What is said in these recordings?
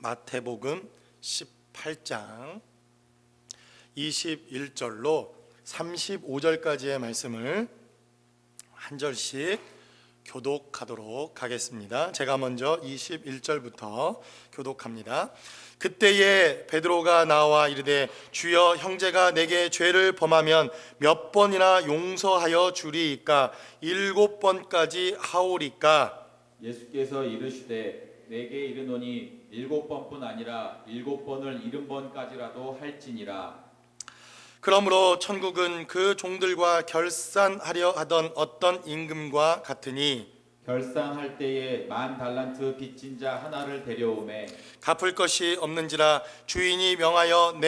마태복음 18장 21절로 35절까지의 말씀을 한 절씩 교독하도록 하겠습니다. 제가 먼저 21절부터 교독합니다. 그때에 베드로가 나와 이르되 주여, 형제가 내게 죄를 범하면 몇 번이나 용서하여 주리이까? 7번까지 하오리까? 예수께서 이르시되 내게 이르노니 7번뿐 아니라 7번을 70번까지라도 할지니라. 그러므로 천국은 그 종들과 결산하려 하던 어떤 임금과 같으니 결산할 때에 10,000달란트 빚진 자 하나를 데려오매 갚을 것이 없는지라 주인이 명하여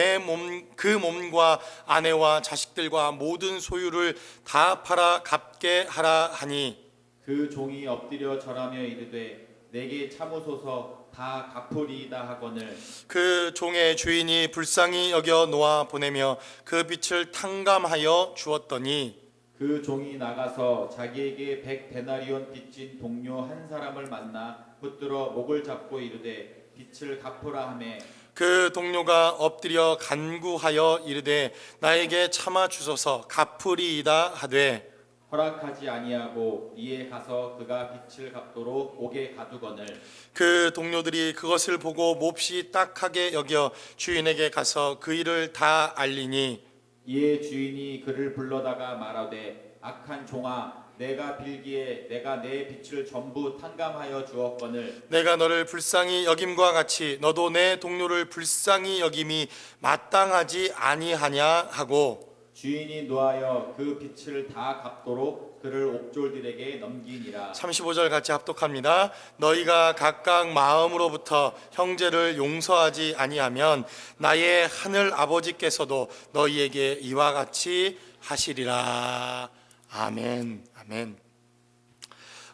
그 몸과 아내와 자식들과 모든 소유를 다 팔아 갚게 하라 하니 그 종이 엎드려 절하며 이르되 내게 참으소서 다 갚으리이다 하거늘 그 종의 주인이 불쌍히 여겨 놓아 보내며 그 빚을 탕감하여 주었더니 그 종이 나가서 자기에게 100데나리온 빚진 동료 한 사람을 만나 붙들어 목을 잡고 이르되 빚을 갚으라 하매 그 동료가 엎드려 간구하여 이르되 나에게 참아 주소서 갚으리이다 하되 허락하지 아니하고 이에 가서 그가 빚을 갚도록 옥에 가두거늘 그 동료들이 그것을 보고 몹시 딱하게 여겨 주인에게 가서 그 일을 다 알리니 이에 주인이 그를 불러다가 말하되 악한 종아 내가 빌기에 내가 내 빚을 전부 탕감하여 주었거늘 내가 너를 불쌍히 여김과 같이 너도 내 동료를 불쌍히 여김이 마땅하지 아니하냐 하고 주인이 노하여 그 빚을 다 갚도록 그를 옥졸들에게 넘기니라. 35절 같이 합독합니다. 너희가 각각 마음으로부터 형제를 용서하지 아니하면 나의 하늘 아버지께서도 너희에게 이와 같이 하시리라. 아멘. 아멘.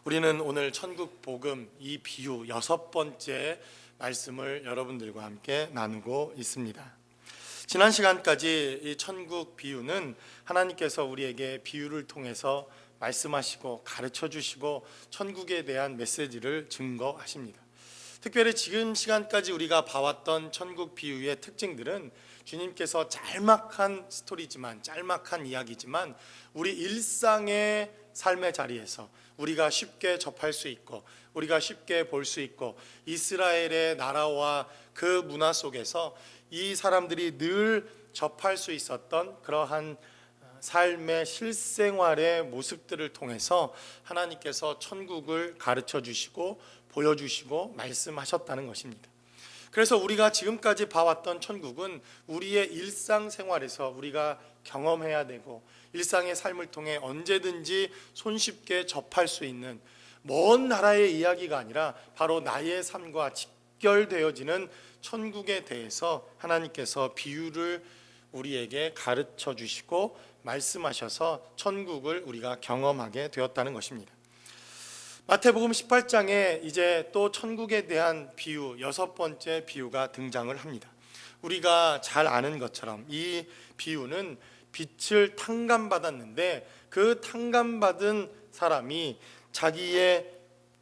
우리는 오늘 천국 복음 이 비유 6번째 말씀을 여러분들과 함께 나누고 있습니다. 지난 시간까지 이 천국 비유는 하나님께서 우리에게 비유를 통해서 말씀하시고 가르쳐 주시고 천국에 대한 메시지를 증거하십니다. 특별히 지금 시간까지 우리가 봐왔던 천국 비유의 특징들은 주님께서 짤막한 스토리지만 짤막한 이야기지만 우리 일상의 삶의 자리에서 우리가 쉽게 접할 수 있고 우리가 쉽게 볼 수 있고 이스라엘의 나라와 그 문화 속에서 이 사람들이 늘 접할 수 있었던 그러한 삶의 실생활의 모습들을 통해서 하나님께서 천국을 가르쳐 주시고 보여주시고 말씀하셨다는 것입니다. 그래서 우리가 지금까지 봐왔던 천국은 우리의 일상생활에서 우리가 경험해야 되고 일상의 삶을 통해 언제든지 손쉽게 접할 수 있는 먼 나라의 이야기가 아니라 바로 나의 삶과 직결되어지는 천국에 대해서 하나님께서 비유를 우리에게 가르쳐 주시고 말씀하셔서 천국을 우리가 경험하게 되었다는 것입니다. 마태복음 18장에 이제 또 천국에 대한 비유 6번째 비유가 등장을 합니다. 우리가 잘 아는 것처럼 이 비유는 빚을 탕감받았는데 그 탕감받은 사람이 자기의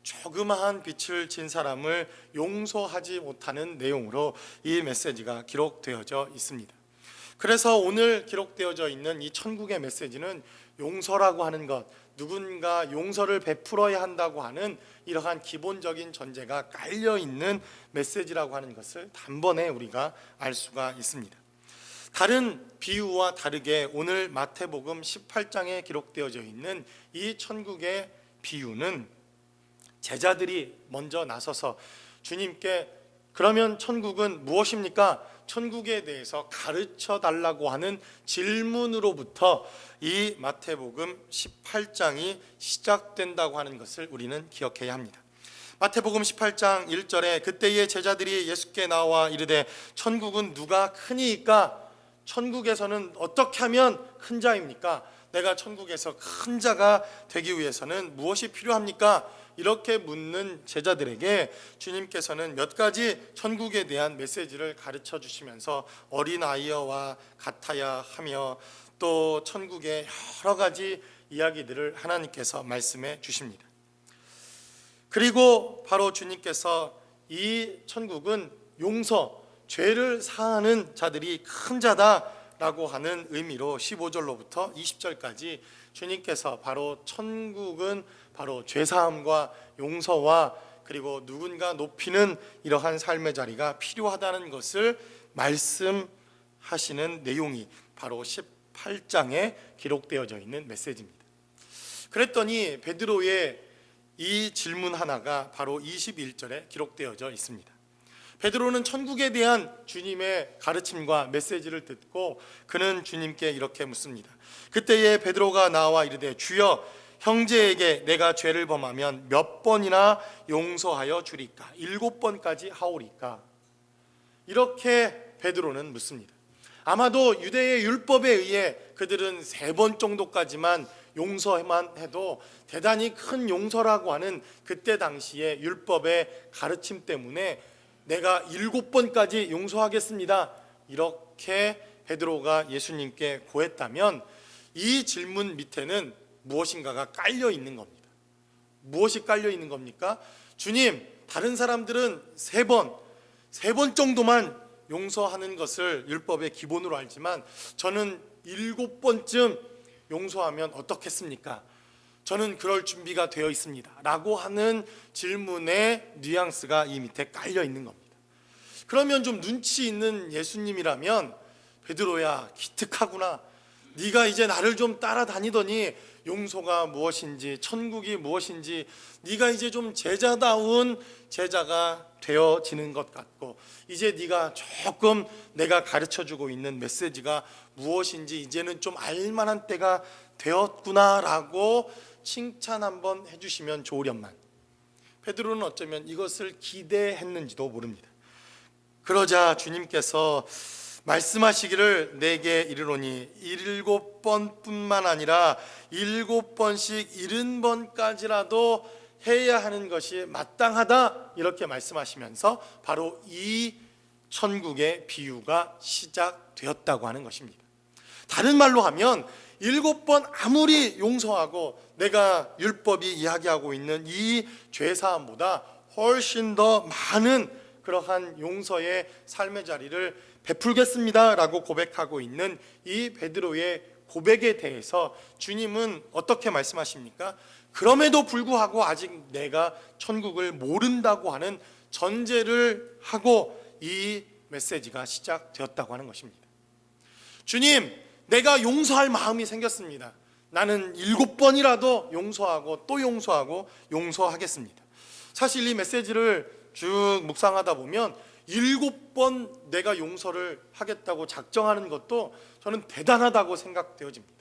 조그마한 빚을 진 사람을 용서하지 못하는 내용으로 이 메시지가 기록되어져 있습니다. 그래서 오늘 기록되어져 있는 이 천국의 메시지는 용서라고 하는 것, 누군가 용서를 베풀어야 한다고 하는 이러한 기본적인 전제가 깔려 있는 메시지라고 하는 것을 단번에 우리가 알 수가 있습니다. 다른 비유와 다르게 오늘 마태복음 18장에 기록되어져 있는 이 천국의 비유는 제자들이 먼저 나서서 주님께 그러면 천국은 무엇입니까? 천국에 대해서 가르쳐 달라고 하는 질문으로부터 이 마태복음 18장이 시작된다고 하는 것을 우리는 기억해야 합니다. 마태복음 18장 1절에 그때의 제자들이 예수께 나와 이르되 천국은 누가 크니이까? 천국에서는 어떻게 하면 큰 자입니까? 내가 천국에서 큰 자가 되기 위해서는 무엇이 필요합니까? 이렇게 묻는 제자들에게 주님께서는 몇 가지 천국에 대한 메시지를 가르쳐 주시면서 어린아이와 같아야 하며 또 천국의 여러 가지 이야기들을 하나님께서 말씀해 주십니다. 그리고 바로 주님께서 이 천국은 용서, 죄를 사하는 자들이 큰 자다라고 하는 의미로 15절로부터 20절까지 주님께서 바로 천국은 바로 죄사함과 용서와 그리고 누군가 높이는 이러한 삶의 자리가 필요하다는 것을 말씀하시는 내용이 바로 18장에 기록되어져 있는 메시지입니다. 그랬더니 베드로의 이 질문 하나가 바로 21절에 기록되어져 있습니다. 베드로는 천국에 대한 주님의 가르침과 메시지를 듣고 그는 주님께 이렇게 묻습니다. 그때에 베드로가 나와 이르되 주여 형제에게 내가 죄를 범하면 몇 번이나 용서하여 주리까? 7번까지 하오리까? 이렇게 베드로는 묻습니다. 아마도 유대의 율법에 의해 그들은 3번 정도까지만 용서만 해도 대단히 큰 용서라고 하는 그때 당시의 율법의 가르침 때문에 내가 7번까지 용서하겠습니다, 이렇게 베드로가 예수님께 고했다면 이 질문 밑에는 무엇인가가 깔려 있는 겁니다. 무엇이 깔려 있는 겁니까? 주님, 다른 사람들은 3번 정도만 용서하는 것을 율법의 기본으로 알지만 저는 7번쯤 용서하면 어떻겠습니까? 저는 그럴 준비가 되어 있습니다 라고 하는 질문의 뉘앙스가 이 밑에 깔려 있는 겁니다. 그러면 좀 눈치 있는 예수님이라면 베드로야, 기특하구나. 네가 이제 나를 좀 따라다니더니 용서가 무엇인지 천국이 무엇인지 네가 이제 좀 제자다운 제자가 되어지는 것 같고 이제 네가 조금 내가 가르쳐주고 있는 메시지가 무엇인지 이제는 좀 알만한 때가 되었구나라고 칭찬 한번 해주시면 좋으련만 베드로는 어쩌면 이것을 기대했는지도 모릅니다. 그러자 주님께서 말씀하시기를 내게 이르노니 7번뿐만 아니라 7번씩 70번까지라도 해야 하는 것이 마땅하다, 이렇게 말씀하시면서 바로 이 천국의 비유가 시작되었다고 하는 것입니다. 다른 말로 하면 7번 아무리 용서하고 내가 율법이 이야기하고 있는 이 죄사함보다 훨씬 더 많은 그러한 용서의 삶의 자리를 베풀겠습니다 라고 고백하고 있는 이 베드로의 고백에 대해서 주님은 어떻게 말씀하십니까? 그럼에도 불구하고 아직 내가 천국을 모른다고 하는 전제를 하고 이 메시지가 시작되었다고 하는 것입니다. 주님, 내가 용서할 마음이 생겼습니다. 나는 7번이라도 용서하고 또 용서하고 용서하겠습니다. 사실 이 메시지를 쭉 묵상하다 보면 7번 내가 용서를 하겠다고 작정하는 것도 저는 대단하다고 생각되어집니다.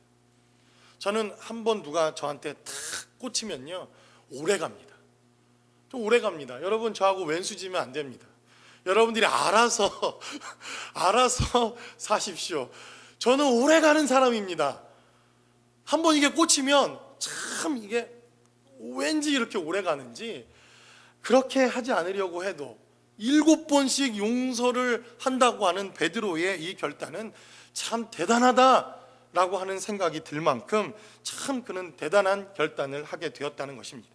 저는 한번 누가 저한테 탁 꽂히면요 오래 갑니다. 좀 오래 갑니다. 여러분, 저하고 왼수지면 안 됩니다. 여러분들이 알아서 사십시오. 저는 오래 가는 사람입니다. 한번 이게 꽂히면 참 이게 왠지 이렇게 오래 가는지, 그렇게 하지 않으려고 해도 7번씩 용서를 한다고 하는 베드로의 이 결단은 참 대단하다라고 하는 생각이 들 만큼 참 그는 대단한 결단을 하게 되었다는 것입니다.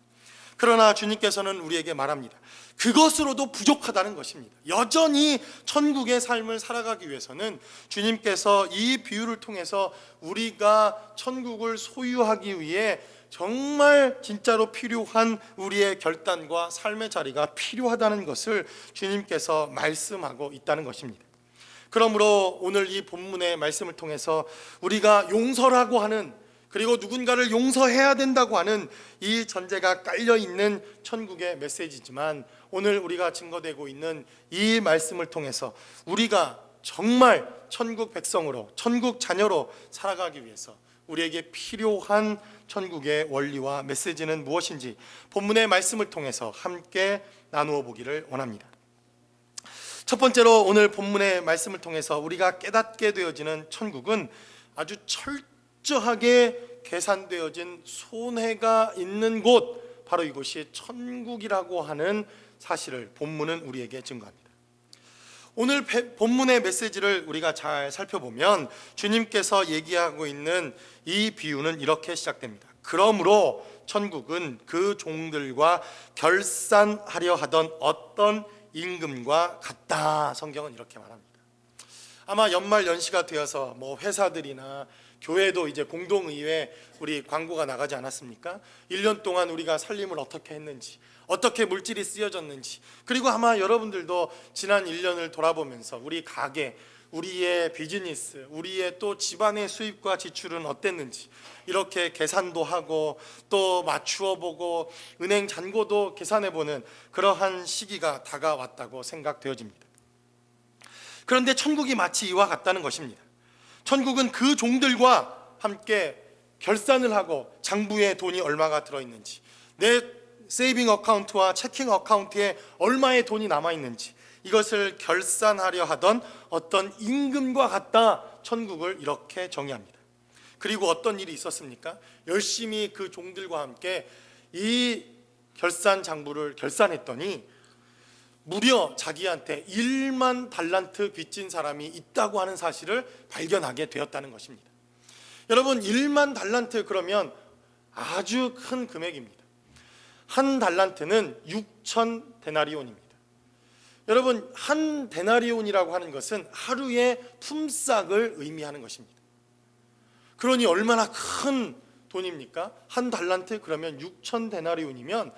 그러나 주님께서는 우리에게 말합니다. 그것으로도 부족하다는 것입니다. 여전히 천국의 삶을 살아가기 위해서는 주님께서 이 비유를 통해서 우리가 천국을 소유하기 위해 정말 진짜로 필요한 우리의 결단과 삶의 자리가 필요하다는 것을 주님께서 말씀하고 있다는 것입니다. 그러므로 오늘 이 본문의 말씀을 통해서 우리가 용서라고 하는, 그리고 누군가를 용서해야 된다고 하는 이 전제가 깔려있는 천국의 메시지지만, 오늘 우리가 증거되고 있는 이 말씀을 통해서 우리가 정말 천국 백성으로, 천국 자녀로 살아가기 위해서 우리에게 필요한 천국의 원리와 메시지는 무엇인지 본문의 말씀을 통해서 함께 나누어 보기를 원합니다. 첫 번째로 오늘 본문의 말씀을 통해서 우리가 깨닫게 되어지는 천국은 아주 철저하게 계산되어진 손해가 있는 곳, 바로 이곳이 천국이라고 하는 사실을 본문은 우리에게 증거합니다. 오늘 본문의 메시지를 우리가 잘 살펴보면 주님께서 얘기하고 있는 이 비유는 이렇게 시작됩니다. 그러므로 천국은 그 종들과 결산하려 하던 어떤 임금과 같다. 성경은 이렇게 말합니다. 아마 연말 연시가 되어서 뭐 회사들이나 교회도 이제 공동의회 우리 광고가 나가지 않았습니까? 1년 동안 우리가 살림을 어떻게 했는지, 어떻게 물질이 쓰여졌는지, 그리고 아마 여러분들도 지난 1년을 돌아보면서 우리 가게, 우리의 비즈니스, 우리의 또 집안의 수입과 지출은 어땠는지 이렇게 계산도 하고 또 맞추어 보고 은행 잔고도 계산해 보는 그러한 시기가 다가왔다고 생각되어집니다. 그런데 천국이 마치 이와 같다는 것입니다. 천국은 그 종들과 함께 결산을 하고 장부에 돈이 얼마가 들어있는지, 내 세이빙 어카운트와 체킹 어카운트에 얼마의 돈이 남아있는지 이것을 결산하려 하던 어떤 임금과 같다. 천국을 이렇게 정의합니다. 그리고 어떤 일이 있었습니까? 열심히 그 종들과 함께 이 결산 장부를 결산했더니 무려 자기한테 1만 달란트 빚진 사람이 있다고 하는 사실을 발견하게 되었다는 것입니다. 여러분, 1만 달란트 그러면 아주 큰 금액입니다. 한 달란트는 6천 데나리온입니다. 여러분, 한 데나리온이라고 하는 것은 하루의 품삯을 의미하는 것입니다. 그러니 얼마나 큰 돈입니까? 한 달란트 그러면 6천 데나리온이면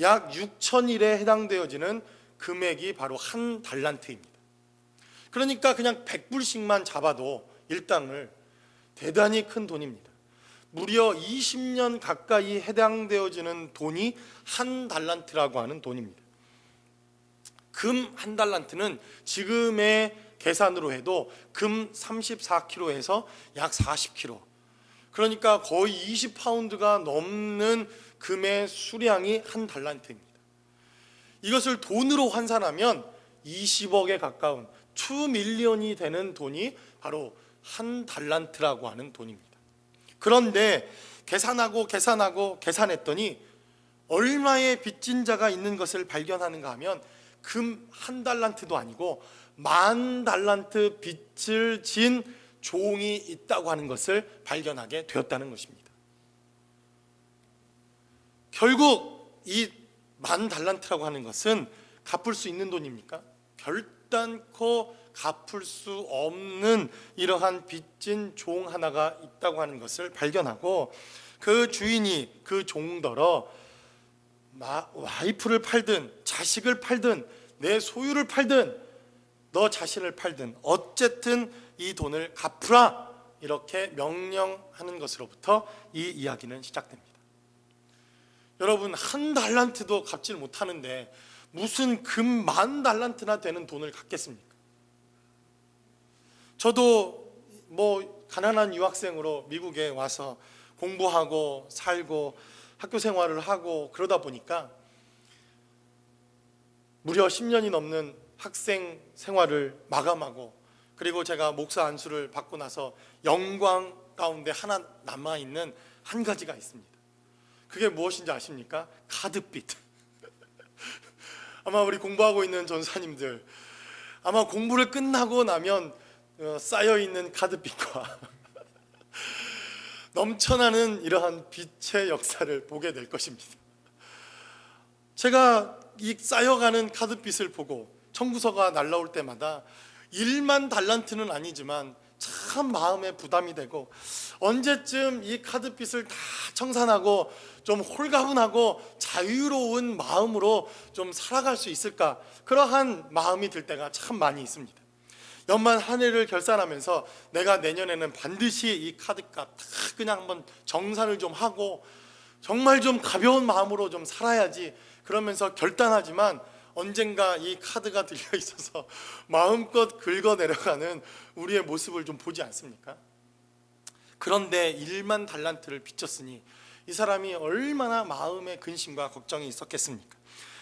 약 6천일에 해당되어지는 금액이 바로 한 달란트입니다. 그러니까 그냥 100불씩만 잡아도 일당을 대단히 큰 돈입니다. 무려 20년 가까이 해당되어지는 돈이 한 달란트라고 하는 돈입니다. 금 한 달란트는 지금의 계산으로 해도 금 34kg에서 약 40kg, 그러니까 거의 20파운드가 넘는 금의 수량이 한 달란트입니다. 이것을 돈으로 환산하면 20억에 가까운 2밀리언이 되는 돈이 바로 한 달란트라고 하는 돈입니다. 그런데 계산했더니 얼마의 빚진 자가 있는 것을 발견하는가 하면 금 한 달란트도 아니고 10,000달란트 빚을 진 종이 있다고 하는 것을 발견하게 되었다는 것입니다. 결국 이 10,000달란트라고 하는 것은 갚을 수 있는 돈입니까? 결단코 갚을 수 없는 이러한 빚진 종 하나가 있다고 하는 것을 발견하고 그 주인이 그 종더러 와이프를 팔든 자식을 팔든 내 소유를 팔든 너 자신을 팔든 어쨌든 이 돈을 갚으라, 이렇게 명령하는 것으로부터 이 이야기는 시작됩니다. 여러분, 한 달란트도 갚질 못하는데 무슨 금 10,000달란트나 되는 돈을 갚겠습니까? 저도 뭐 가난한 유학생으로 미국에 와서 공부하고 살고 학교 생활을 하고 그러다 보니까 무려 10년이 넘는 학생 생활을 마감하고, 그리고 제가 목사 안수를 받고 나서 영광 가운데 하나 남아있는 한 가지가 있습니다. 그게 무엇인지 아십니까? 카드빚. 아마 우리 공부하고 있는 전사님들, 아마 공부를 끝나고 나면 쌓여있는 카드빚과 넘쳐나는 이러한 빚의 역사를 보게 될 것입니다. 제가 이 쌓여가는 카드빚을 보고 청구서가 날라올 때마다 1만 달란트는 아니지만 참 마음에 부담이 되고, 언제쯤 이 카드빚을 다 청산하고 좀 홀가분하고 자유로운 마음으로 좀 살아갈 수 있을까, 그러한 마음이 들 때가 참 많이 있습니다. 연말 한 해를 결산하면서 내가 내년에는 반드시 이 카드값 다 그냥 한번 정산을 좀 하고 정말 좀 가벼운 마음으로 좀 살아야지, 그러면서 결단하지만 언젠가 이 카드가 들려 있어서 마음껏 긁어 내려가는 우리의 모습을 좀 보지 않습니까? 그런데 1만 달란트를 빚졌으니 이 사람이 얼마나 마음에 근심과 걱정이 있었겠습니까?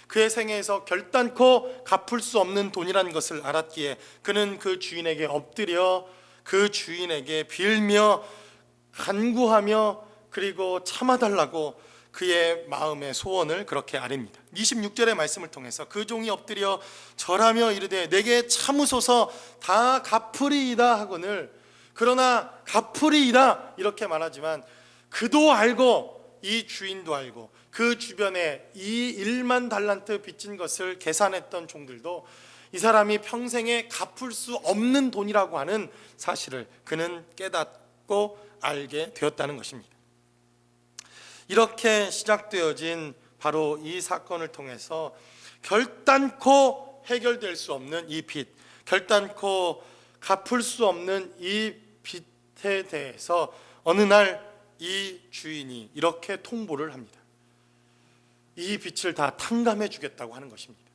그의 생애에서 결단코 갚을 수 없는 돈이라는 것을 알았기에 그는 그 주인에게 엎드려 그 주인에게 빌며 간구하며 그리고 참아달라고 그의 마음의 소원을 그렇게 아뢰입니다. 26절의 말씀을 통해서 그 종이 엎드려 절하며 이르되 내게 참으소서 다 갚으리이다 하거늘, 그러나 갚으리이다 이렇게 말하지만 그도 알고 이 주인도 알고 그 주변에 이 1만 달란트 빚진 것을 계산했던 종들도 이 사람이 평생에 갚을 수 없는 돈이라고 하는 사실을 그는 깨닫고 알게 되었다는 것입니다. 이렇게 시작되어진 바로 이 사건을 통해서 결단코 해결될 수 없는 이 빚, 결단코 갚을 수 없는 이 빚에 대해서 어느 날 이 주인이 이렇게 통보를 합니다. 이 빚을 다 탕감해 주겠다고 하는 것입니다.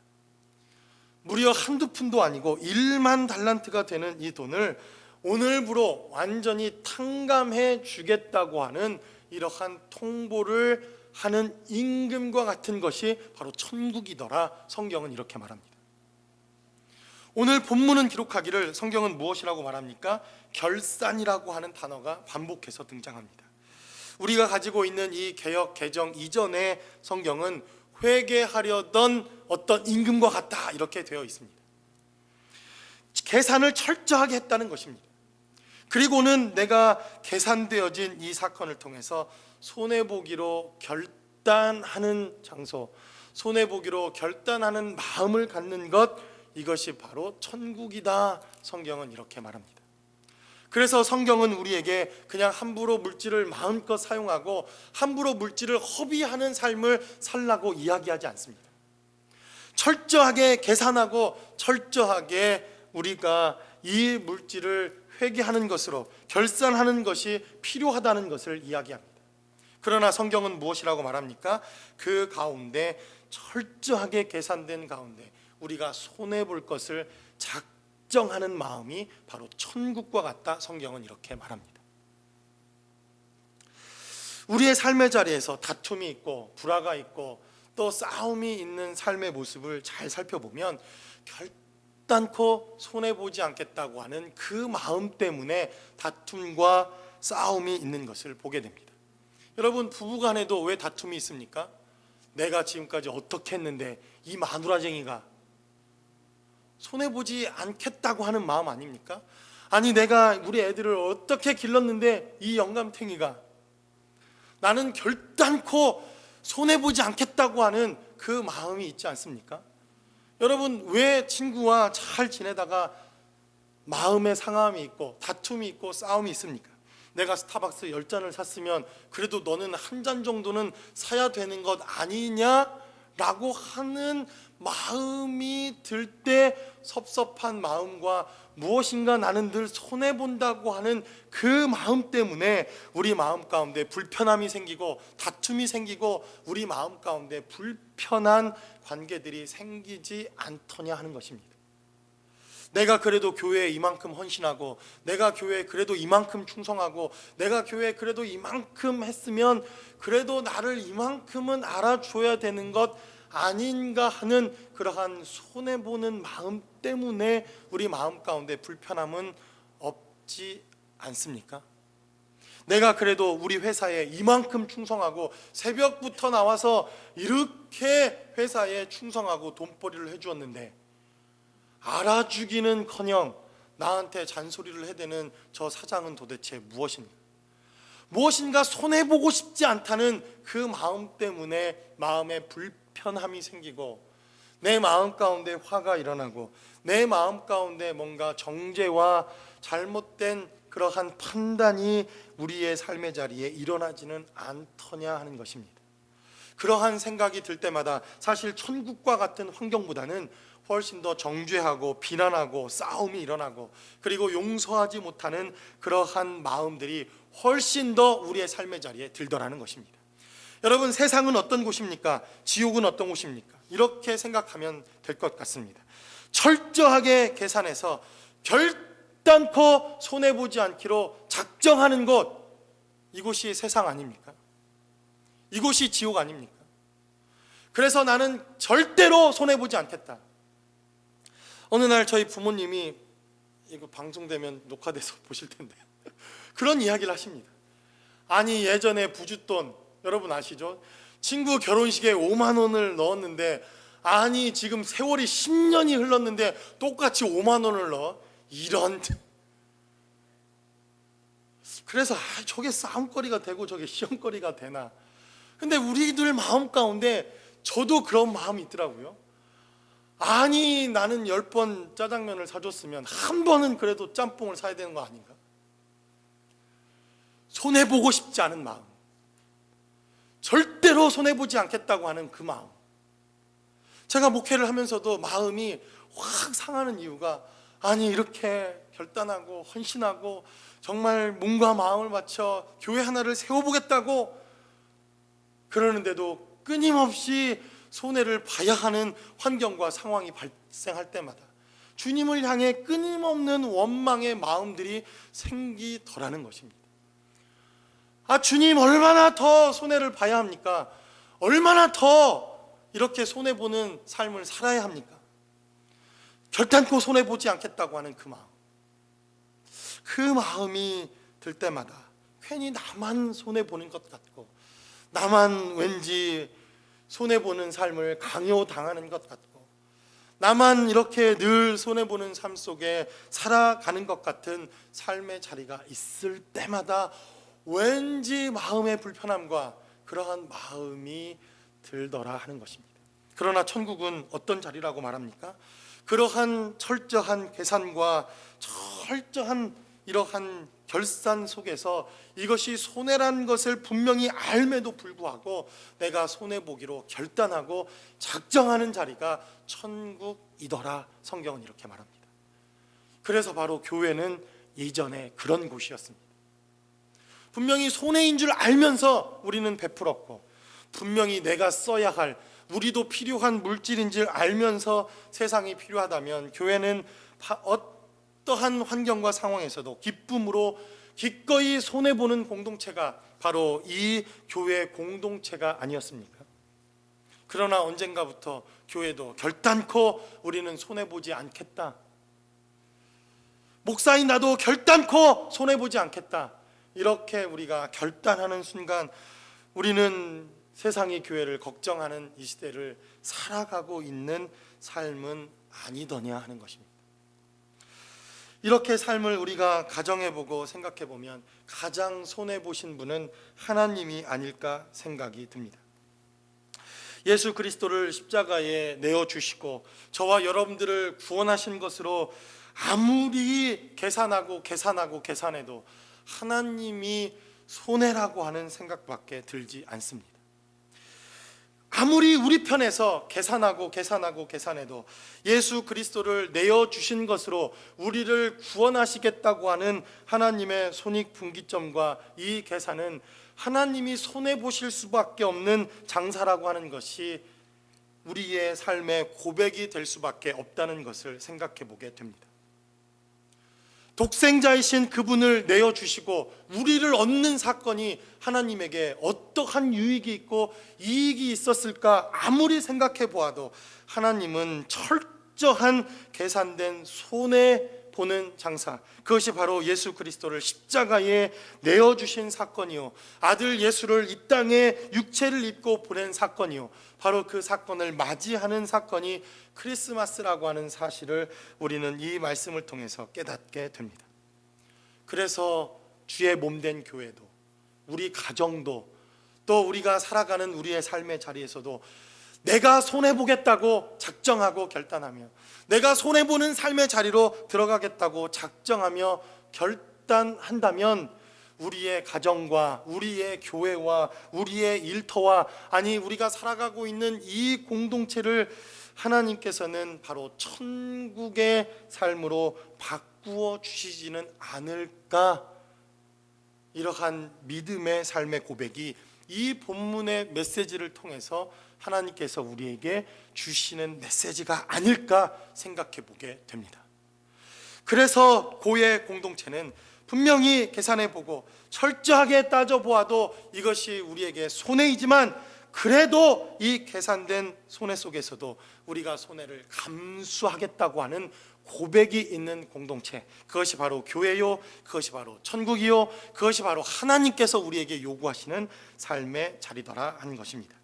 무려 한두 푼도 아니고 1만 달란트가 되는 이 돈을 오늘부로 완전히 탕감해 주겠다고 하는 이러한 통보를 하는 임금과 같은 것이 바로 천국이더라. 성경은 이렇게 말합니다. 오늘 본문은 기록하기를 성경은 무엇이라고 말합니까? 결산이라고 하는 단어가 반복해서 등장합니다. 우리가 가지고 있는 이 개역 개정 이전의 성경은 회개하려던 어떤 임금과 같다 이렇게 되어 있습니다. 계산을 철저하게 했다는 것입니다. 그리고는 내가 계산되어진 이 사건을 통해서 손해보기로 결단하는 장소, 손해보기로 결단하는 마음을 갖는 것, 이것이 바로 천국이다. 성경은 이렇게 말합니다. 그래서 성경은 우리에게 그냥 함부로 물질을 마음껏 사용하고 함부로 물질을 허비하는 삶을 살라고 이야기하지 않습니다. 철저하게 계산하고 철저하게 우리가 이 물질을 회개하는 것으로 결산하는 것이 필요하다는 것을 이야기합니다. 그러나 성경은 무엇이라고 말합니까? 그 가운데 철저하게 계산된 가운데 우리가 손해볼 것을 작정하는 마음이 바로 천국과 같다. 성경은 이렇게 말합니다. 우리의 삶의 자리에서 다툼이 있고 불화가 있고 또 싸움이 있는 삶의 모습을 잘 살펴보면 결단코 손해보지 않겠다고 하는 그 마음 때문에 다툼과 싸움이 있는 것을 보게 됩니다. 여러분, 부부간에도 왜 다툼이 있습니까? 내가 지금까지 어떻게 했는데 이 마누라쟁이가 손해보지 않겠다고 하는 마음 아닙니까? 아니, 내가 우리 애들을 어떻게 길렀는데 이 영감탱이가 나는 결단코 손해보지 않겠다고 하는 그 마음이 있지 않습니까? 여러분, 왜 친구와 잘 지내다가 마음의 상함이 있고 다툼이 있고 싸움이 있습니까? 내가 스타벅스 10잔을 샀으면 그래도 너는 한 잔 정도는 사야 되는 것 아니냐라고 하는 마음이 들 때 섭섭한 마음과 무엇인가 나는 늘 손해본다고 하는 그 마음 때문에 우리 마음 가운데 불편함이 생기고 다툼이 생기고 우리 마음 가운데 불편한 관계들이 생기지 않더냐 하는 것입니다. 내가 그래도 교회에 이만큼 헌신하고 내가 교회에 그래도 이만큼 충성하고 내가 교회에 그래도 이만큼 했으면 그래도 나를 이만큼은 알아줘야 되는 것 아닌가 하는 그러한 손해보는 마음 때문에 우리 마음 가운데 불편함은 없지 않습니까? 내가 그래도 우리 회사에 이만큼 충성하고 새벽부터 나와서 이렇게 회사에 충성하고 돈벌이를 해주었는데 알아주기는커녕 나한테 잔소리를 해대는 저 사장은 도대체 무엇인가 손해보고 싶지 않다는 그 마음 때문에 마음에 불편함이 생기고 내 마음 가운데 화가 일어나고 내 마음 가운데 뭔가 정죄와 잘못된 그러한 판단이 우리의 삶의 자리에 일어나지는 않더냐 하는 것입니다. 그러한 생각이 들 때마다 사실 천국과 같은 환경보다는 훨씬 더 정죄하고 비난하고 싸움이 일어나고 그리고 용서하지 못하는 그러한 마음들이 훨씬 더 우리의 삶의 자리에 들더라는 것입니다. 여러분, 세상은 어떤 곳입니까? 지옥은 어떤 곳입니까? 이렇게 생각하면 될 것 같습니다. 철저하게 계산해서 결단코 손해보지 않기로 작정하는 곳, 이곳이 세상 아닙니까? 이곳이 지옥 아닙니까? 그래서 나는 절대로 손해보지 않겠다. 어느 날 저희 부모님이 이거 방송되면 녹화돼서 보실 텐데 그런 이야기를 하십니다. 아니, 예전에 부쉈돈 여러분 아시죠? 친구 결혼식에 5만 원을 넣었는데 아니 지금 세월이 10년이 흘렀는데 똑같이 5만 원을 넣어? 이런. 그래서 저게 싸움거리가 되고 저게 시험거리가 되나. 근데 우리들 마음 가운데 저도 그런 마음이 있더라고요. 아니, 나는 10번 짜장면을 사줬으면 한 번은 그래도 짬뽕을 사야 되는 거 아닌가? 손해보고 싶지 않은 마음, 절대로 손해보지 않겠다고 하는 그 마음. 제가 목회를 하면서도 마음이 확 상하는 이유가, 아니, 이렇게 결단하고 헌신하고 정말 몸과 마음을 맞춰 교회 하나를 세워보겠다고 그러는데도 끊임없이 손해를 봐야 하는 환경과 상황이 발생할 때마다 주님을 향해 끊임없는 원망의 마음들이 생기더라는 것입니다. 아, 주님, 얼마나 더 손해를 봐야 합니까? 얼마나 더 이렇게 손해보는 삶을 살아야 합니까? 결단코 손해보지 않겠다고 하는 그 마음, 그 마음이 들 때마다 괜히 나만 손해보는 것 같고, 나만 왠지 손해보는 삶을 강요당하는 것 같고, 나만 이렇게 늘 손해보는 삶 속에 살아가는 것 같은 삶의 자리가 있을 때마다 왠지 마음의 불편함과 그러한 마음이 들더라 하는 것입니다. 그러나 천국은 어떤 자리라고 말합니까? 그러한 철저한 계산과 철저한 이러한 결산 속에서 이것이 손해란 것을 분명히 알매도 불구하고 내가 손해보기로 결단하고 작정하는 자리가 천국이더라, 성경은 이렇게 말합니다. 그래서 바로 교회는 예전에 그런 곳이었습니다. 분명히 손해인 줄 알면서 우리는 베풀었고, 분명히 내가 써야 할, 우리도 필요한 물질인 줄 알면서 세상이 필요하다면 교회는 어떠한 환경과 상황에서도 기쁨으로 기꺼이 손해보는 공동체가 바로 이 교회 공동체가 아니었습니까? 그러나 언젠가부터 교회도 결단코 우리는 손해보지 않겠다, 목사인 나도 결단코 손해보지 않겠다, 이렇게 우리가 결단하는 순간 우리는 세상이 교회를 걱정하는 이 시대를 살아가고 있는 삶은 아니더냐 하는 것입니다. 이렇게 삶을 우리가 가정해보고 생각해보면 가장 손해보신 분은 하나님이 아닐까 생각이 듭니다. 예수 그리스도를 십자가에 내어주시고 저와 여러분들을 구원하신 것으로 아무리 계산해도 하나님이 손해라고 하는 생각밖에 들지 않습니다. 아무리 우리 편에서 계산해도 예수 그리스도를 내어주신 것으로 우리를 구원하시겠다고 하는 하나님의 손익분기점과 이 계산은 하나님이 손해보실 수밖에 없는 장사라고 하는 것이 우리의 삶의 고백이 될 수밖에 없다는 것을 생각해 보게 됩니다. 독생자이신 그분을 내어주시고 우리를 얻는 사건이 하나님에게 어떠한 유익이 있고 이익이 있었을까 아무리 생각해 보아도 하나님은 철저한 계산된 손해보는 장사, 그것이 바로 예수 그리스도를 십자가에 내어주신 사건이요, 아들 예수를 이 땅에 육체를 입고 보낸 사건이요, 바로 그 사건을 맞이하는 사건이 크리스마스라고 하는 사실을 우리는 이 말씀을 통해서 깨닫게 됩니다. 그래서 주의 몸된 교회도, 우리 가정도, 또 우리가 살아가는 우리의 삶의 자리에서도 내가 손해보겠다고 작정하고 결단하며, 내가 손해보는 삶의 자리로 들어가겠다고 작정하며 결단한다면 우리의 가정과 우리의 교회와 우리의 일터와, 아니 우리가 살아가고 있는 이 공동체를 하나님께서는 바로 천국의 삶으로 바꾸어 주시지는 않을까, 이러한 믿음의 삶의 고백이 이 본문의 메시지를 통해서 하나님께서 우리에게 주시는 메시지가 아닐까 생각해 보게 됩니다. 그래서 교회 공동체는 분명히 계산해 보고 철저하게 따져 보아도 이것이 우리에게 손해이지만, 그래도 이 계산된 손해 속에서도 우리가 손해를 감수하겠다고 하는 고백이 있는 공동체, 그것이 바로 교회요, 그것이 바로 천국이요, 그것이 바로 하나님께서 우리에게 요구하시는 삶의 자리더라 하는 것입니다.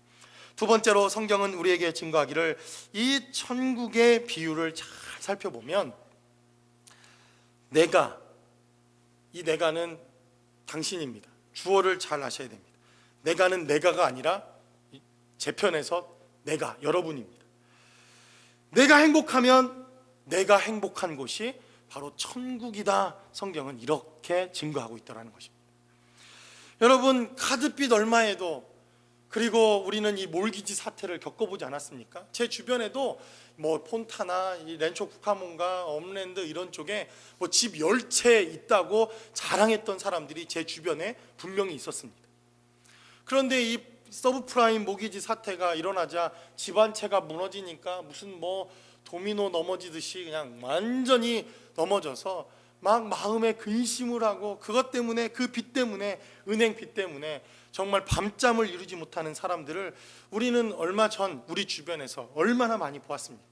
두 번째로 성경은 우리에게 증거하기를, 이 천국의 비유를 잘 살펴보면 내가는 당신입니다. 주어를 잘 아셔야 됩니다. 내가는 내가가 아니라 제 편에서 내가, 여러분입니다. 내가 행복하면 내가 행복한 곳이 바로 천국이다. 성경은 이렇게 증거하고 있다는 것입니다. 여러분, 카드빚 얼마에도, 그리고 우리는 이 몰기지 사태를 겪어보지 않았습니까? 제 주변에도 뭐 폰타나 이 렌초 쿠카몬가 엄랜드 이런 쪽에 뭐 집 10채 있다고 자랑했던 사람들이 제 주변에 분명히 있었습니다. 그런데 이 서브프라임 모기지 사태가 일어나자 집 한 채가 무너지니까 무슨 뭐 도미노 넘어지듯이 그냥 완전히 넘어져서 막 마음에 근심을 하고, 그것 때문에, 그 빚 때문에, 은행 빚 때문에 정말 밤잠을 이루지 못하는 사람들을 우리는 얼마 전 우리 주변에서 얼마나 많이 보았습니까?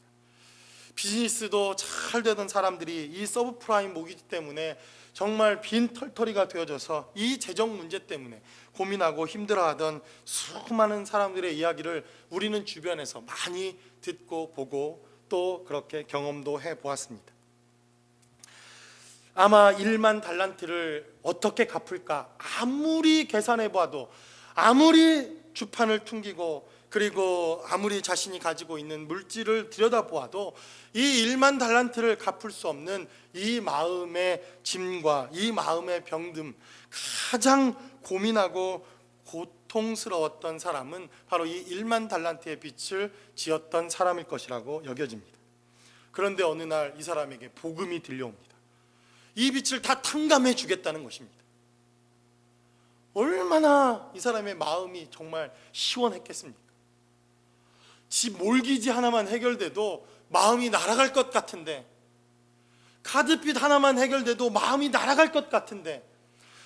비즈니스도 잘 되던 사람들이 이 서브프라임 모기지 때문에 정말 빈털터리가 되어져서 이 재정 문제 때문에 고민하고 힘들어하던 수많은 사람들의 이야기를 우리는 주변에서 많이 듣고 보고 또 그렇게 경험도 해보았습니다. 아마 1만 달란트를 어떻게 갚을까 아무리 계산해봐도, 아무리 주판을 퉁기고, 그리고 아무리 자신이 가지고 있는 물질을 들여다보아도 이 1만 달란트를 갚을 수 없는 이 마음의 짐과 이 마음의 병듦, 가장 고민하고 고통스러웠던 사람은 바로 이 1만 달란트의 빚을 지었던 사람일 것이라고 여겨집니다. 그런데 어느 날 이 사람에게 복음이 들려옵니다. 이 빚을 다 탕감해 주겠다는 것입니다. 얼마나 이 사람의 마음이 정말 시원했겠습니까? 집 몰기지 하나만 해결돼도 마음이 날아갈 것 같은데, 카드빚 하나만 해결돼도 마음이 날아갈 것 같은데,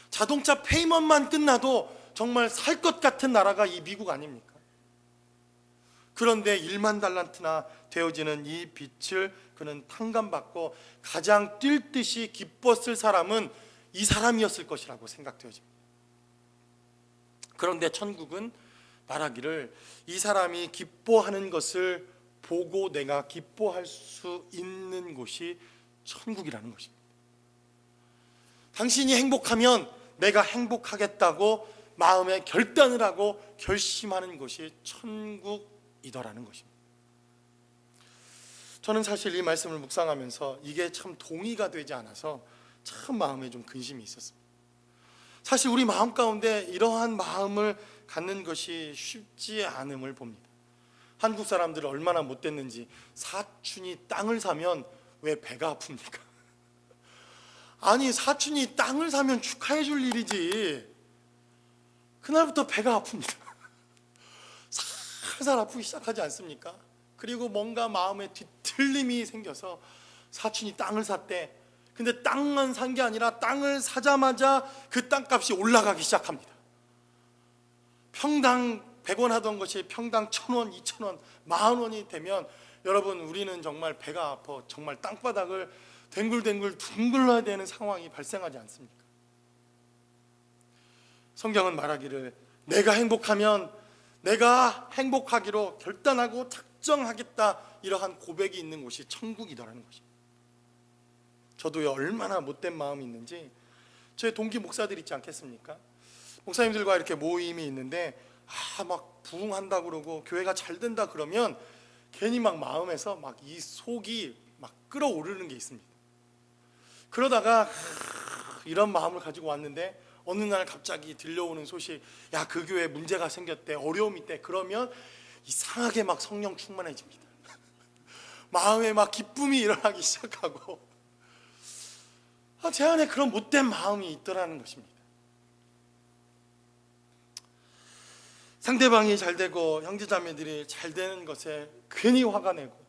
자동차 페이먼트만 끝나도 정말 살 것 같은 나라가 이 미국 아닙니까? 그런데 1만 달란트나 되어지는 이 빚을 그는 탕감받고 가장 뛸 듯이 기뻤을 사람은 이 사람이었을 것이라고 생각되어집니다. 그런데 천국은 말하기를 이 사람이 기뻐하는 것을 보고 내가 기뻐할 수 있는 곳이 천국이라는 것입니다. 당신이 행복하면 내가 행복하겠다고 마음에 결단을 하고 결심하는 것이 천국이더라는 것입니다. 저는 사실 이 말씀을 묵상하면서 이게 참 동의가 되지 않아서 참 마음에 좀 근심이 있었습니다. 사실 우리 마음 가운데 이러한 마음을 갖는 것이 쉽지 않음을 봅니다. 한국 사람들은 얼마나 못됐는지, 사촌이 땅을 사면 왜 배가 아픕니까? 아니, 사촌이 땅을 사면 축하해 줄 일이지 그날부터 배가 아픕니다. 살살 아프기 시작하지 않습니까? 그리고 뭔가 마음에 뒤틀림이 생겨서 사촌이 땅을 샀대. 근데 땅만 산 게 아니라 땅을 사자마자 그 땅값이 올라가기 시작합니다. 평당 100원 하던 것이 평당 1,000원, 2,000원, 10,000원이 되면 여러분, 우리는 정말 배가 아파 정말 땅바닥을 뒹굴뒹굴 둥글러야 되는 상황이 발생하지 않습니까? 성경은 말하기를 내가 행복하면 내가 행복하기로 결단하고 작정하겠다, 이러한 고백이 있는 곳이 천국이더라는 것입니다. 저도요, 얼마나 못된 마음이 있는지, 저희 동기 목사들 있지 않겠습니까? 목사님들과 이렇게 모임이 있는데 막 부흥한다 그러고 교회가 잘 된다 그러면 괜히 막 마음에서 막 이 속이 막 끓어오르는 게 있습니다. 그러다가 이런 마음을 가지고 왔는데 어느 날 갑자기 들려오는 소식, 야, 그 교회에 문제가 생겼대, 어려움이 있대. 그러면 이상하게 막 성령 충만해집니다. 마음에 막 기쁨이 일어나기 시작하고, 제 안에 그런 못된 마음이 있더라는 것입니다. 상대방이 잘 되고 형제자매들이 잘 되는 것에 괜히 화가 내고,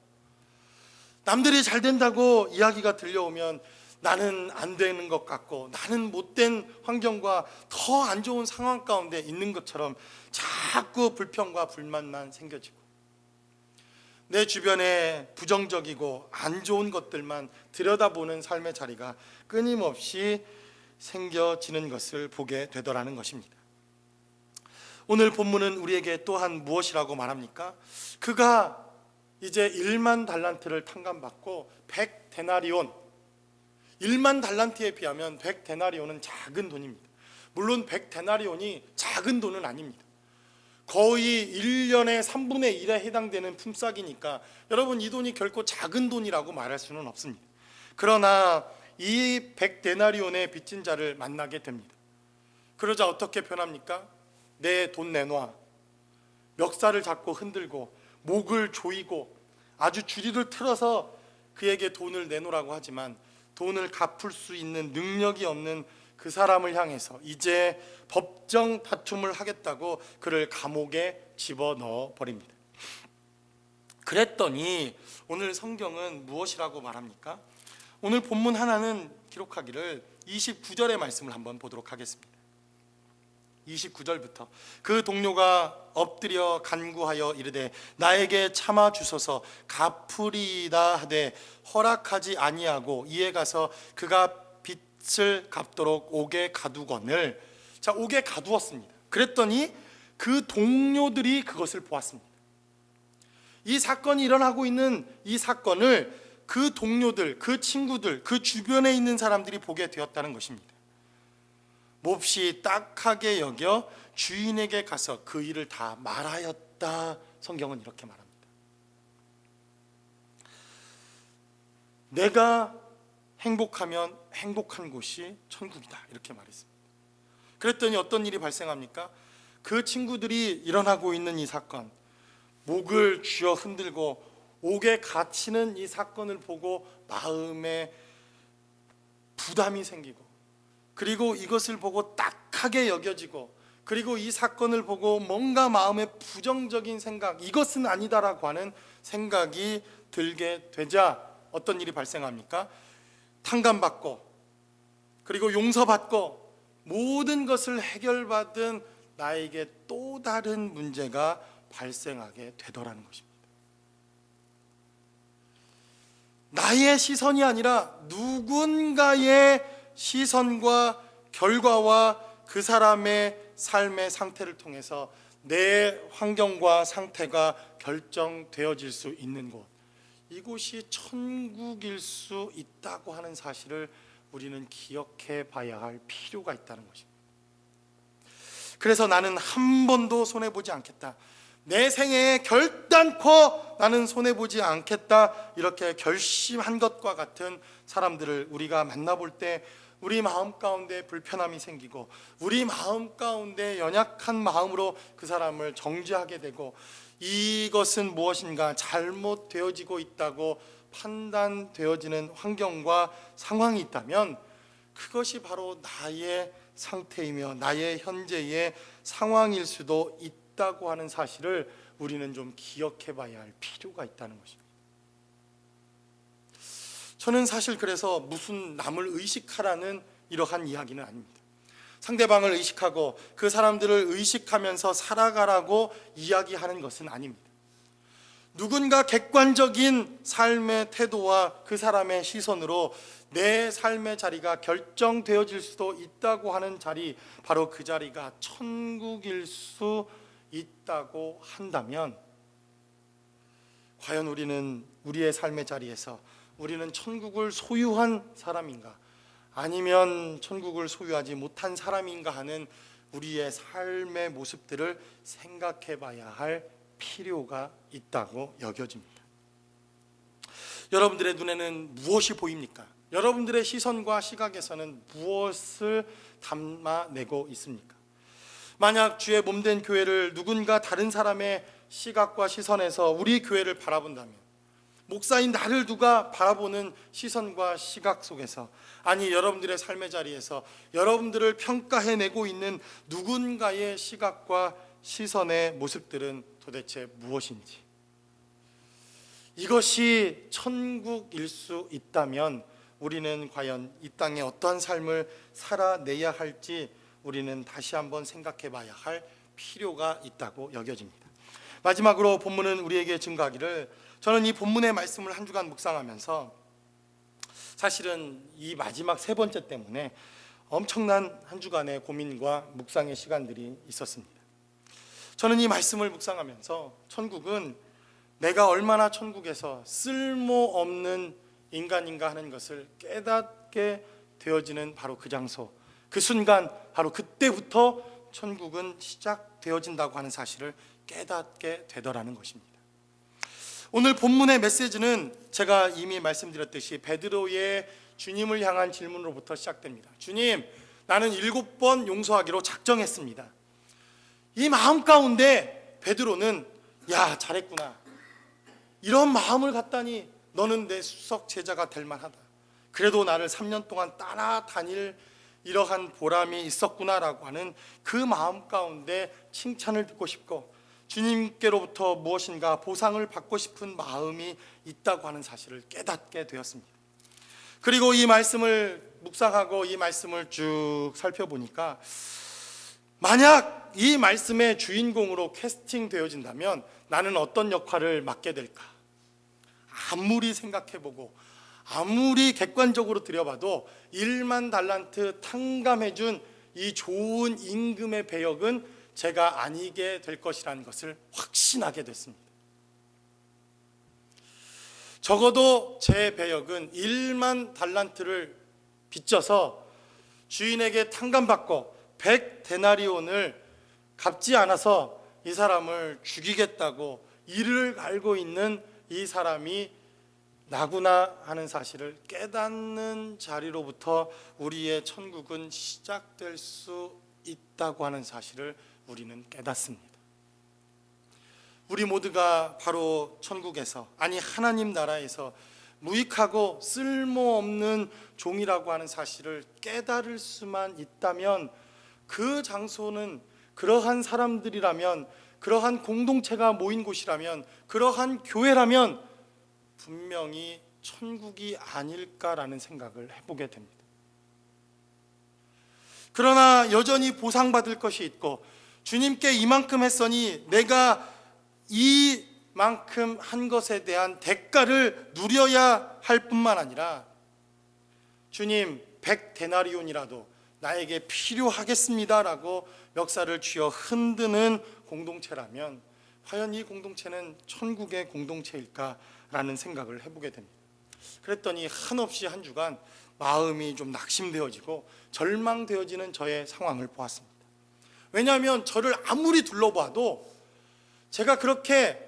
남들이 잘 된다고 이야기가 들려오면 나는 안 되는 것 같고, 나는 못된 환경과 더 안 좋은 상황 가운데 있는 것처럼 자꾸 불평과 불만만 생겨지고, 내 주변에 부정적이고 안 좋은 것들만 들여다보는 삶의 자리가 끊임없이 생겨지는 것을 보게 되더라는 것입니다. 오늘 본문은 우리에게 또한 무엇이라고 말합니까? 그가 이제 1만 달란트를 탕감받고 100데나리온, 1만 달란트에 비하면 100데나리온은 작은 돈입니다. 물론 100데나리온이 작은 돈은 아닙니다. 거의 1년의 3분의 1에 해당되는 품삯이니까 여러분 이 돈이 결코 작은 돈이라고 말할 수는 없습니다. 그러나 이 100데나리온의 빚진 자를 만나게 됩니다. 그러자 어떻게 변합니까? 내 돈 내놔. 멱살을 잡고 흔들고 목을 조이고 아주 주리를 틀어서 그에게 돈을 내놓으라고 하지만 돈을 갚을 수 있는 능력이 없는 그 사람을 향해서 이제 법정 다툼을 하겠다고 그를 감옥에 집어넣어 버립니다. 그랬더니 오늘 성경은 무엇이라고 말합니까? 오늘 본문 하나는 기록하기를 29절의 말씀을 한번 보도록 하겠습니다. 29절부터 그 동료가 엎드려 간구하여 이르되 나에게 참아 주소서 갚으리이다 하되 허락하지 아니하고 이에 가서 그가 빚을 갚도록 옥에 가두거늘. 자, 옥에 가두었습니다. 그랬더니 그 동료들이 그것을 보았습니다. 이 사건이 일어나고 있는 이 사건을 그 동료들, 그 친구들, 그 주변에 있는 사람들이 보게 되었다는 것입니다. 몹시 딱하게 여겨 주인에게 가서 그 일을 다 말하였다. 성경은 이렇게 말합니다. 내가 행복하면 행복한 곳이 천국이다. 이렇게 말했습니다. 그랬더니 어떤 일이 발생합니까? 그 친구들이 일어나고 있는 이 사건, 목을 쥐어 흔들고 옥에 갇히는 이 사건을 보고 마음에 부담이 생기고, 그리고 이것을 보고 딱하게 여겨지고, 그리고 이 사건을 보고 뭔가 마음에 부정적인 생각, 이것은 아니다라고 하는 생각이 들게 되자 어떤 일이 발생합니까? 탕감받고, 그리고 용서받고, 모든 것을 해결받은 나에게 또 다른 문제가 발생하게 되더라는 것입니다. 나의 시선이 아니라 누군가의 시선과 결과와 그 사람의 삶의 상태를 통해서 내 환경과 상태가 결정되어질 수 있는 곳, 이곳이 천국일 수 있다고 하는 사실을 우리는 기억해 봐야 할 필요가 있다는 것입니다. 그래서 나는 한 번도 손해보지 않겠다, 내 생애에 결단코 나는 손해보지 않겠다, 이렇게 결심한 것과 같은 사람들을 우리가 만나볼 때 우리 마음 가운데 불편함이 생기고, 우리 마음 가운데 연약한 마음으로 그 사람을 정죄하게 되고, 이것은 무엇인가 잘못되어지고 있다고 판단되어지는 환경과 상황이 있다면 그것이 바로 나의 상태이며 나의 현재의 상황일 수도 있다고 하는 사실을 우리는 좀 기억해 봐야 할 필요가 있다는 것입니다. 저는 사실 그래서 무슨 남을 의식하라는 이러한 이야기는 아닙니다. 상대방을 의식하고 그 사람들을 의식하면서 살아가라고 이야기하는 것은 아닙니다. 누군가 객관적인 삶의 태도와 그 사람의 시선으로 내 삶의 자리가 결정되어질 수도 있다고 하는 자리, 바로 그 자리가 천국일 수 있다고 한다면, 과연 우리는 우리의 삶의 자리에서 우리는 천국을 소유한 사람인가, 아니면 천국을 소유하지 못한 사람인가 하는 우리의 삶의 모습들을 생각해 봐야 할 필요가 있다고 여겨집니다. 여러분들의 눈에는 무엇이 보입니까? 여러분들의 시선과 시각에서는 무엇을 담아내고 있습니까? 만약 주의 몸된 교회를 누군가 다른 사람의 시각과 시선에서 우리 교회를 바라본다면, 목사인 나를 누가 바라보는 시선과 시각 속에서, 아니 여러분들의 삶의 자리에서 여러분들을 평가해내고 있는 누군가의 시각과 시선의 모습들은 도대체 무엇인지, 이것이 천국일 수 있다면 우리는 과연 이 땅에 어떠한 삶을 살아내야 할지 우리는 다시 한번 생각해 봐야 할 필요가 있다고 여겨집니다. 마지막으로 본문은 우리에게 증거하기를, 저는 이 본문의 말씀을 한 주간 묵상하면서 사실은 이 마지막 세 번째 때문에 엄청난 한 주간의 고민과 묵상의 시간들이 있었습니다. 저는 이 말씀을 묵상하면서 천국은 내가 얼마나 천국에서 쓸모없는 인간인가 하는 것을 깨닫게 되어지는 바로 그 장소, 그 순간, 바로 그때부터 천국은 시작되어진다고 하는 사실을 깨닫게 되더라는 것입니다. 오늘 본문의 메시지는 제가 이미 말씀드렸듯이 베드로의 주님을 향한 질문으로부터 시작됩니다. 주님, 나는 7번 용서하기로 작정했습니다. 이 마음 가운데 베드로는 야, 잘했구나, 이런 마음을 갖다니 너는 내 수석 제자가 될 만하다, 그래도 나를 3년 동안 따라다닐 이러한 보람이 있었구나라고 하는 그 마음 가운데 칭찬을 듣고 싶고 주님께로부터 무엇인가 보상을 받고 싶은 마음이 있다고 하는 사실을 깨닫게 되었습니다. 그리고 이 말씀을 묵상하고 이 말씀을 쭉 살펴보니까 만약 이 말씀의 주인공으로 캐스팅되어진다면 나는 어떤 역할을 맡게 될까? 아무리 생각해보고 아무리 객관적으로 들여봐도 1만 달란트 탕감해준 이 좋은 임금의 배역은 제가 아니게 될 것이라는 것을 확신하게 됐습니다. 적어도 제 배역은 1만 달란트를 빚져서 주인에게 탕감받고 100데나리온을 갚지 않아서 이 사람을 죽이겠다고 이를 알고 있는 이 사람이 나구나 하는 사실을 깨닫는 자리로부터 우리의 천국은 시작될 수 있다고 하는 사실을 우리는 깨닫습니다. 우리 모두가 바로 천국에서, 아니 하나님 나라에서 무익하고 쓸모없는 종이라고 하는 사실을 깨달을 수만 있다면 그 장소는 그러한 사람들이라면, 그러한 공동체가 모인 곳이라면, 그러한 교회라면 분명히 천국이 아닐까라는 생각을 해보게 됩니다. 그러나 여전히 보상받을 것이 있고 주님께 이만큼 했으니 내가 이만큼 한 것에 대한 대가를 누려야 할 뿐만 아니라 주님 100데나리온이라도 나에게 필요하겠습니다라고 멱살을 쥐어 흔드는 공동체라면 과연 이 공동체는 천국의 공동체일까라는 생각을 해보게 됩니다. 그랬더니 한없이 한 주간 마음이 좀 낙심되어지고 절망되어지는 저의 상황을 보았습니다. 왜냐하면 저를 아무리 둘러봐도 제가 그렇게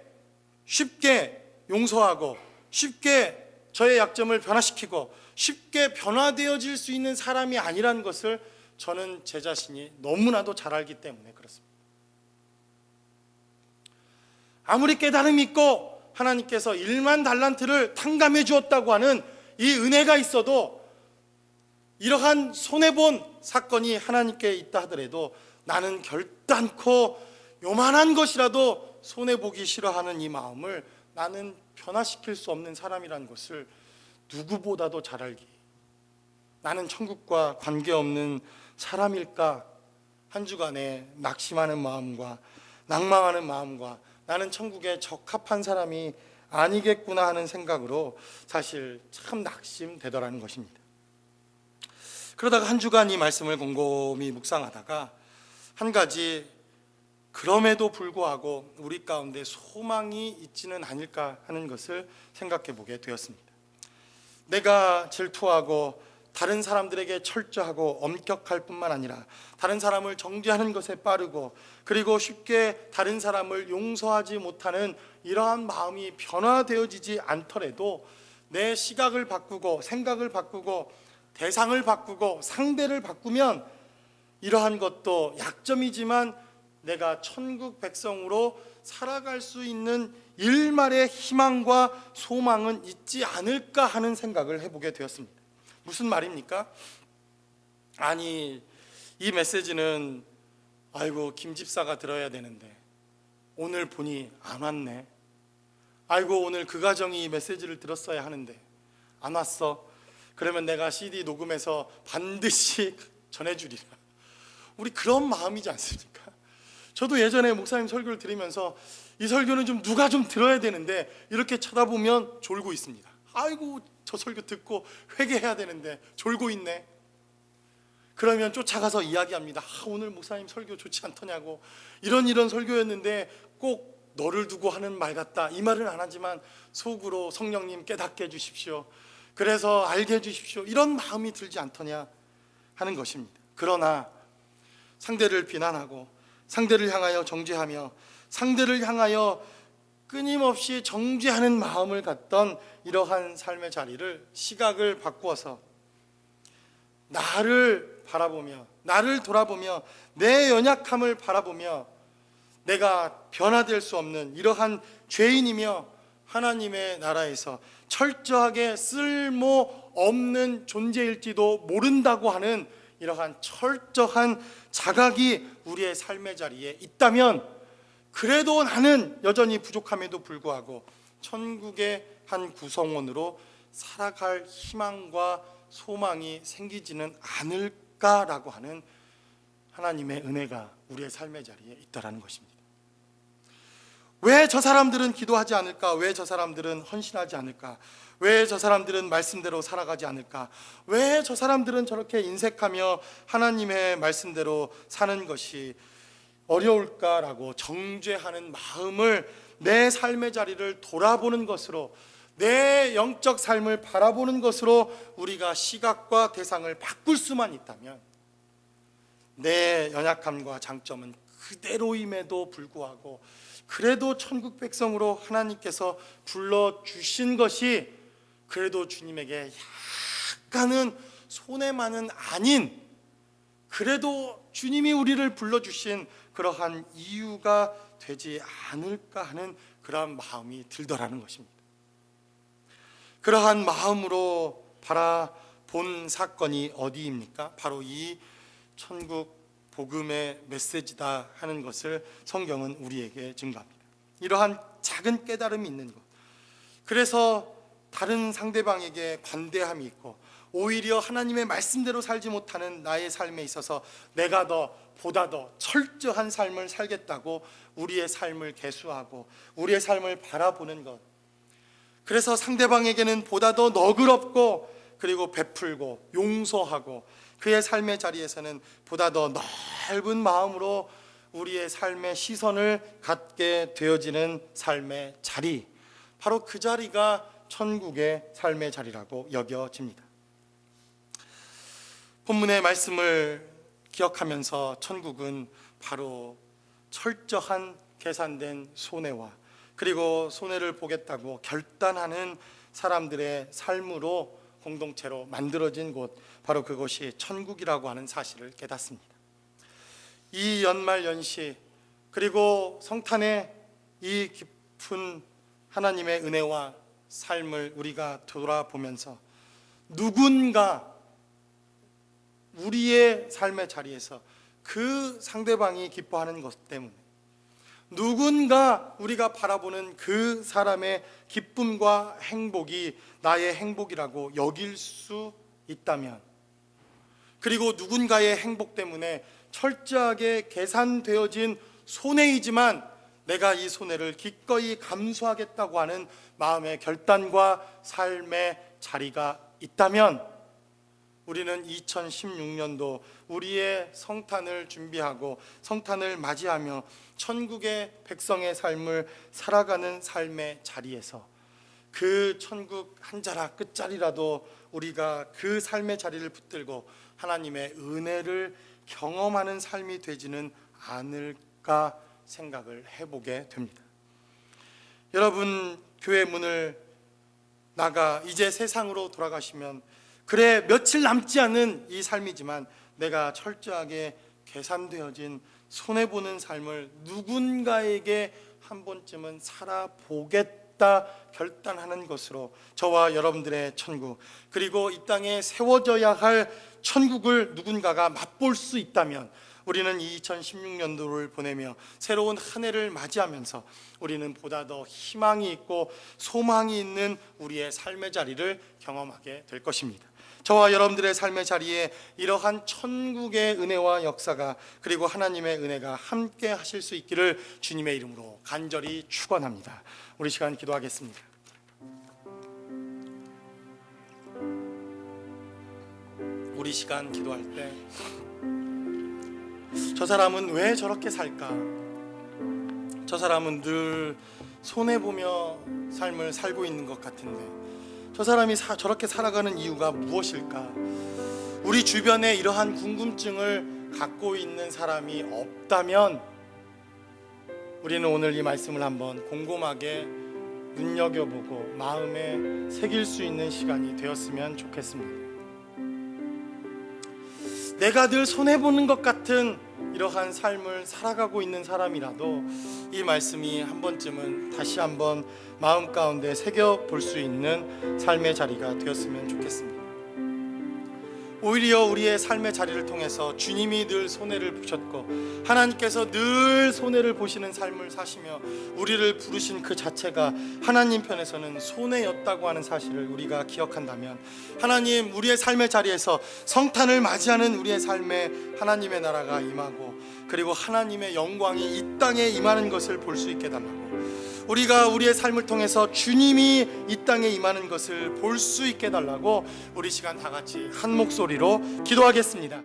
쉽게 용서하고 쉽게 저의 약점을 변화시키고 쉽게 변화되어질 수 있는 사람이 아니라는 것을 저는 제 자신이 너무나도 잘 알기 때문에 그렇습니다. 아무리 깨달음이 있고 하나님께서 1만 달란트를 탕감해 주었다고 하는 이 은혜가 있어도 이러한 손해본 사건이 하나님께 있다 하더라도 나는 결단코 요만한 것이라도 손해보기 싫어하는 이 마음을 나는 변화시킬 수 없는 사람이라는 것을 누구보다도 잘 알기, 나는 천국과 관계없는 사람일까 한 주간에 낙심하는 마음과 낭망하는 마음과 나는 천국에 적합한 사람이 아니겠구나 하는 생각으로 사실 참 낙심되더라는 것입니다. 그러다가 한 주간 이 말씀을 곰곰이 묵상하다가 한 가지, 그럼에도 불구하고 우리 가운데 소망이 있지는 않을까 하는 것을 생각해 보게 되었습니다. 내가 질투하고 다른 사람들에게 철저하고 엄격할 뿐만 아니라 다른 사람을 정죄하는 것에 빠르고 그리고 쉽게 다른 사람을 용서하지 못하는 이러한 마음이 변화되어지지 않더라도 내 시각을 바꾸고 생각을 바꾸고 대상을 바꾸고 상대를 바꾸면 이러한 것도 약점이지만 내가 천국 백성으로 살아갈 수 있는 일말의 희망과 소망은 있지 않을까 하는 생각을 해보게 되었습니다. 무슨 말입니까? 아니, 이 메시지는 아이고 김 집사가 들어야 되는데 오늘 보니 안 왔네. 아이고 오늘 그 가정이 이 메시지를 들었어야 하는데 안 왔어. 그러면 내가 CD 녹음해서 반드시 전해주리라. 우리 그런 마음이지 않습니까? 저도 예전에 목사님 설교를 들으면서 이 설교는 좀 누가 좀 들어야 되는데 이렇게 쳐다보면 졸고 있습니다. 아이고 저 설교 듣고 회개해야 되는데 졸고 있네. 그러면 쫓아가서 이야기합니다. 오늘 목사님 설교 좋지 않더냐고, 이런 설교였는데 꼭 너를 두고 하는 말 같다, 이 말은 안 하지만 속으로 성령님 깨닫게 해주십시오, 그래서 알게 해주십시오, 이런 마음이 들지 않더냐 하는 것입니다. 그러나 상대를 비난하고 상대를 향하여 정죄하며 상대를 향하여 끊임없이 정죄하는 마음을 갖던 이러한 삶의 자리를 시각을 바꾸어서 나를 바라보며 나를 돌아보며 내 연약함을 바라보며 내가 변화될 수 없는 이러한 죄인이며 하나님의 나라에서 철저하게 쓸모없는 존재일지도 모른다고 하는 이러한 철저한 자각이 우리의 삶의 자리에 있다면, 그래도 나는 여전히 부족함에도 불구하고 천국의 한 구성원으로 살아갈 희망과 소망이 생기지는 않을까라고 하는 하나님의 은혜가 우리의 삶의 자리에 있다라는 것입니다. 왜 저 사람들은 기도하지 않을까? 왜 저 사람들은 헌신하지 않을까? 왜 저 사람들은 말씀대로 살아가지 않을까? 왜 저 사람들은 저렇게 인색하며 하나님의 말씀대로 사는 것이 어려울까라고 정죄하는 마음을 내 삶의 자리를 돌아보는 것으로, 내 영적 삶을 바라보는 것으로 우리가 시각과 대상을 바꿀 수만 있다면, 내 연약함과 장점은 그대로임에도 불구하고 그래도 천국 백성으로 하나님께서 불러주신 것이 그래도 주님에게 약간은 손해만은 아닌, 그래도 주님이 우리를 불러주신 그러한 이유가 되지 않을까 하는 그러한 마음이 들더라는 것입니다. 그러한 마음으로 바라본 사건이 어디입니까? 바로 이 천국 복음의 메시지다 하는 것을 성경은 우리에게 증거합니다. 이러한 작은 깨달음이 있는 것, 그래서 다른 상대방에게 관대함이 있고 오히려 하나님의 말씀대로 살지 못하는 나의 삶에 있어서 내가 보다 더 철저한 삶을 살겠다고 우리의 삶을 계수하고 우리의 삶을 바라보는 것, 그래서 상대방에게는 보다 더 너그럽고 그리고 베풀고 용서하고 그의 삶의 자리에서는 보다 더 넓은 마음으로 우리의 삶의 시선을 갖게 되어지는 삶의 자리, 바로 그 자리가 천국의 삶의 자리라고 여겨집니다. 본문의 말씀을 기억하면서 천국은 바로 철저한 계산된 손해와 그리고 손해를 보겠다고 결단하는 사람들의 삶으로 공동체로 만들어진 곳, 바로 그것이 천국이라고 하는 사실을 깨닫습니다. 이 연말 연시 그리고 성탄의 이 깊은 하나님의 은혜와 삶을 우리가 돌아보면서 누군가 우리의 삶의 자리에서 그 상대방이 기뻐하는 것 때문에, 누군가 우리가 바라보는 그 사람의 기쁨과 행복이 나의 행복이라고 여길 수 있다면, 그리고 누군가의 행복 때문에 철저하게 계산되어진 손해이지만 내가 이 손해를 기꺼이 감수하겠다고 하는 마음의 결단과 삶의 자리가 있다면, 우리는 2016년도 우리의 성탄을 준비하고 성탄을 맞이하며 천국의 백성의 삶을 살아가는 삶의 자리에서 그 천국 한 자락 끝자리라도 우리가 그 삶의 자리를 붙들고 하나님의 은혜를 경험하는 삶이 되지는 않을까 생각을 해보게 됩니다. 여러분, 교회 문을 나가 이제 세상으로 돌아가시면 그래 며칠 남지 않은 이 삶이지만 내가 철저하게 계산되어진 손해보는 삶을 누군가에게 한 번쯤은 살아보겠다 결단하는 것으로 저와 여러분들의 천국, 그리고 이 땅에 세워져야 할 천국을 누군가가 맛볼 수 있다면, 우리는 2016년도를 보내며 새로운 한 해를 맞이하면서 우리는 보다 더 희망이 있고 소망이 있는 우리의 삶의 자리를 경험하게 될 것입니다. 저와 여러분들의 삶의 자리에 이러한 천국의 은혜와 역사가, 그리고 하나님의 은혜가 함께 하실 수 있기를 주님의 이름으로 간절히 축원합니다. 우리 시간 기도하겠습니다. 우리 시간 기도할 때 저 사람은 왜 저렇게 살까? 저 사람은 늘 손해보며 삶을 살고 있는 것 같은데 저 사람이 저렇게 살아가는 이유가 무엇일까? 우리 주변에 이러한 궁금증을 갖고 있는 사람이 없다면 우리는 오늘 이 말씀을 한번 곰곰하게 눈여겨보고 마음에 새길 수 있는 시간이 되었으면 좋겠습니다. 내가 늘 손해보는 것 같은 이러한 삶을 살아가고 있는 사람이라도 이 말씀이 한 번쯤은 다시 한번 마음 가운데 새겨볼 수 있는 삶의 자리가 되었으면 좋겠습니다. 오히려 우리의 삶의 자리를 통해서 주님이 늘 손해를 보셨고 하나님께서 늘 손해를 보시는 삶을 사시며 우리를 부르신 그 자체가 하나님 편에서는 손해였다고 하는 사실을 우리가 기억한다면 하나님, 우리의 삶의 자리에서 성탄을 맞이하는 우리의 삶에 하나님의 나라가 임하고 그리고 하나님의 영광이 이 땅에 임하는 것을 볼 수 있게 달라고, 우리가 우리의 삶을 통해서 주님이 이 땅에 임하는 것을 볼 수 있게 달라고 우리 시간 다 같이 한 목소리로 기도하겠습니다.